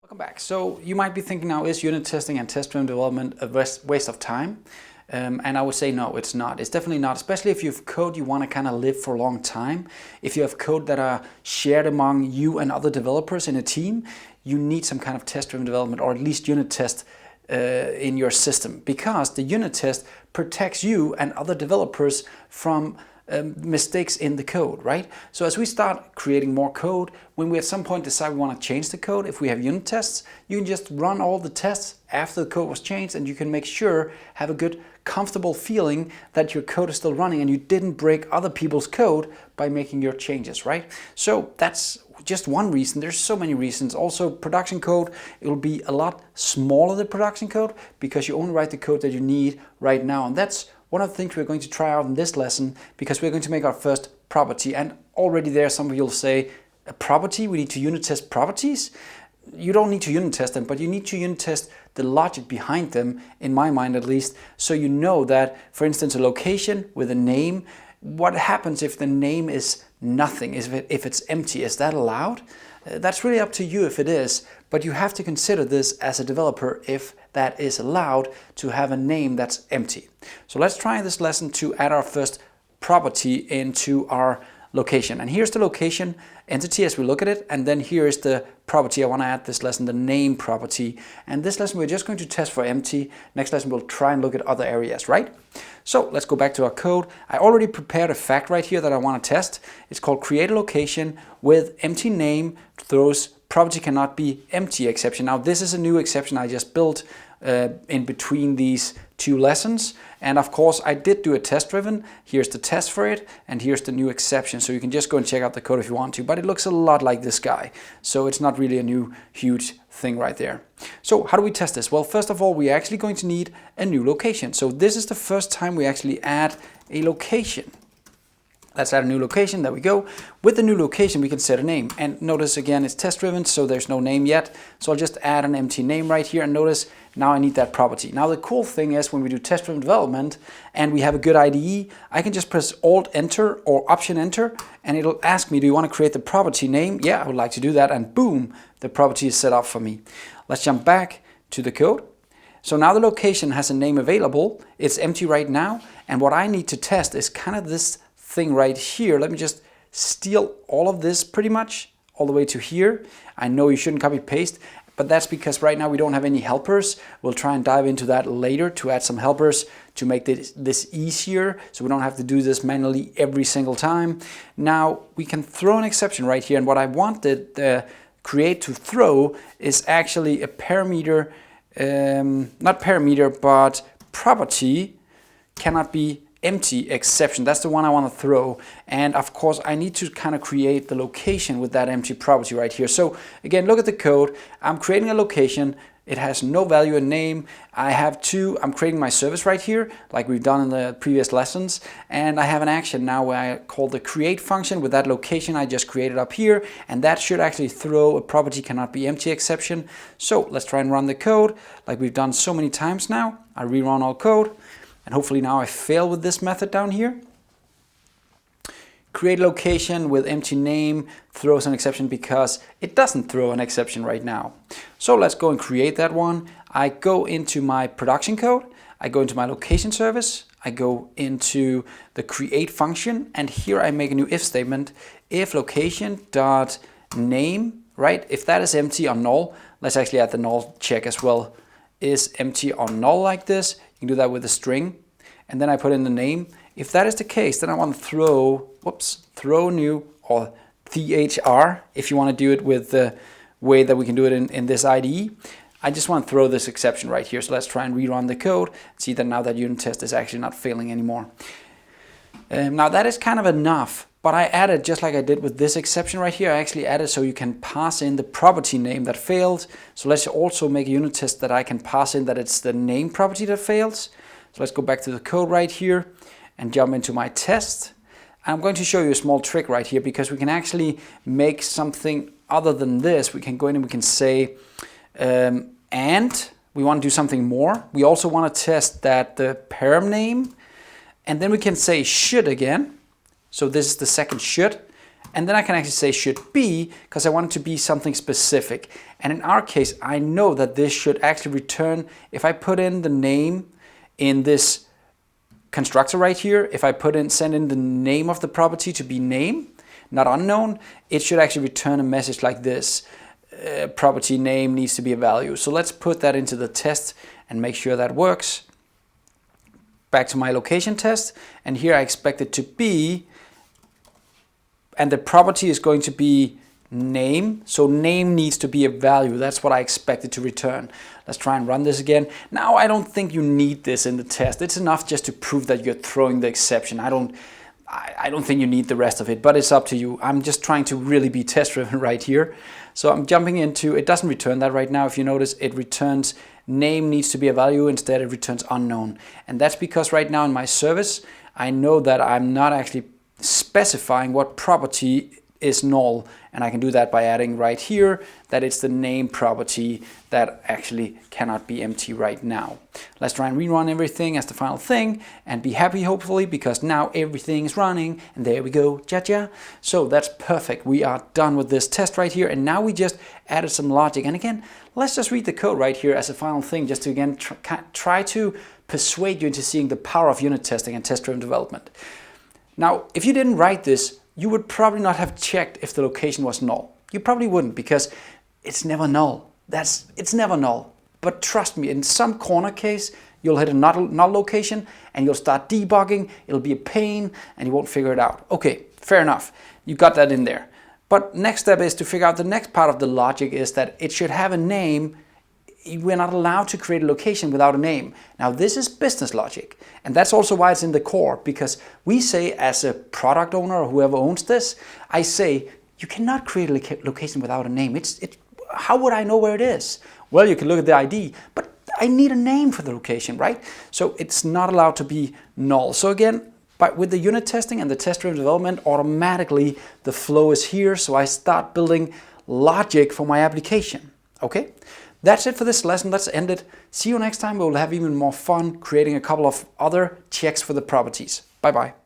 Welcome back. So you might be thinking now, is unit testing and test-driven development a waste of time? And I would say no, it's not. It's definitely not, especially if you have code you want to kind of live for a long time. If you have code that are shared among you and other developers in a team, you need some kind of test-driven development, or at least unit test in your system, because the unit test protects you and other developers from mistakes in the code, right? So as we start creating more code, when we at some point decide we want to change the code, if we have unit tests, you can just run all the tests after the code was changed, and you can make sure, have a good, comfortable feeling that your code is still running and you didn't break other people's code by making your changes, right? So that's just one reason. There's so many reasons. Also, production code, it will be a lot smaller than production code because you only write the code that you need right now, and that's one of the things we're going to try out in this lesson, because we're going to make our first property. And already there, some of you will say, a property, we need to unit test properties? You don't need to unit test them, but you need to unit test the logic behind them, in my mind at least, so you know that, for instance, a location with a name, what happens if the name is nothing, if it's empty? Is that allowed? That's really up to you if it is, but you have to consider this as a developer if that is allowed, to have a name that's empty. So let's try this lesson to add our first property into our location. And here's the location entity as we look at it, and then here is the property I want to add this lesson, the name property. And this lesson we're just going to test for empty. Next lesson we'll try and look at other areas, right? So let's go back to our code. I already prepared a fact right here that I want to test. It's called create a location with empty name throws property cannot be empty exception. Now this is a new exception I just built in between these two lessons, and of course I did do a test driven. Here's the test for it, and here's the new exception, so you can just go and check out the code if you want to, but it looks a lot like this guy, so it's not really a new huge thing right there. So how do we test this? Well, first of all, we're actually going to need a new location. So this is the first time we actually add a location. Let's add a new location. There we go. With the new location, we can set a name. And notice again, it's test driven, so there's no name yet. So I'll just add an empty name right here. And notice now I need that property. Now the cool thing is, when we do test driven development and we have a good IDE, I can just press Alt Enter or Option Enter, and it'll ask me, do you want to create the property name? Yeah, I would like to do that. And boom, the property is set up for me. Let's jump back to the code. So now the location has a name available. It's empty right now. And what I need to test is kind of this thing right here. Let me just steal all of this pretty much all the way to here. I know you shouldn't copy paste, but that's because right now we don't have any helpers. We'll try and dive into that later to add some helpers to make this easier, so we don't have to do this manually every single time. Now we can throw an exception right here, and what I wanted the create to throw is actually a parameter, not parameter, but property cannot be empty exception. That's the one I want to throw, and of course I need to kind of create the location with that empty property right here. So again, look at the code. I'm creating a location. It has no value in name. I'm creating my service right here, like we've done in the previous lessons, and I have an action now where I call the create function with that location I just created up here, and that should actually throw a property cannot be empty exception. So let's try and run the code like we've done so many times now. I rerun all code. And hopefully now I fail with this method down here. Create location with empty name throws an exception because it doesn't throw an exception right now. So let's go and create that one. I go into my production code. I go into my location service. I go into the create function, and here I make a new if statement. If location dot name, right? If that is empty or null, let's actually add the null check as well. Is empty or null like this. You can do that with a string, and then I put in the name. If that is the case, then I want to throw new, or thr, if you want to do it with the way that we can do it in this IDE. I just want to throw this exception right here. So let's try and rerun the code. See that now that unit test is actually not failing anymore. Now that is kind of enough, but I added, just like I did with this exception right here, I actually added so you can pass in the property name that failed. So let's also make a unit test that I can pass in that it's the name property that fails. So let's go back to the code right here and jump into my test. I'm going to show you a small trick right here, because we can actually make something other than this. We can go in and we can say, and we want to do something more. We also want to test that the param name, and then we can say should again. So this is the second should, And then I can actually say should be, because I want it to be something specific. And in our case, I know that this should actually return, if I put in the name in this constructor right here, if I send in the name of the property to be name, not unknown, it should actually return a message like this. Property name needs to be a value. So let's put that into the test and make sure that works. Back to my location test, and here I expect it to be, and the property is going to be name. So name needs to be a value. That's what I expect it to return. Let's try and run this again. Now I don't think you need this in the test. It's enough just to prove that you're throwing the exception. I don't think you need the rest of it, but it's up to you. I'm just trying to really be test driven right here. So I'm jumping into, it doesn't return that right now. If you notice, it returns name needs to be a value. Instead it returns unknown. And that's because right now in my service, I know that I'm not actually specifying what property is null, and I can do that by adding right here that it's the name property that actually cannot be empty right now. Let's try and rerun everything as the final thing and be happy, hopefully, because now everything is running, and there we go, ja. So that's perfect. We are done with this test right here, and now we just added some logic. And again, let's just read the code right here as a final thing, just to again try to persuade you into seeing the power of unit testing and test-driven development. Now, if you didn't write this, you would probably not have checked if the location was null. You probably wouldn't, because it's never null. It's never null. But trust me, in some corner case, you'll hit a null location and you'll start debugging. It'll be a pain and you won't figure it out. Okay, fair enough. You got that in there. But next step is to figure out the next part of the logic is that it should have a name. We're not allowed to create a location without a name. Now this is business logic, and that's also why it's in the core, because we say as a product owner or whoever owns this, I say you cannot create a location without a name. How would I know where it is? Well, you can look at the ID, but I need a name for the location, right? So it's not allowed to be null. So again, but with the unit testing and the test-driven development, automatically the flow is here, so I start building logic for my application, okay? That's it for this lesson. Let's end it. See you next time. We'll have even more fun creating a couple of other checks for the properties. Bye-bye.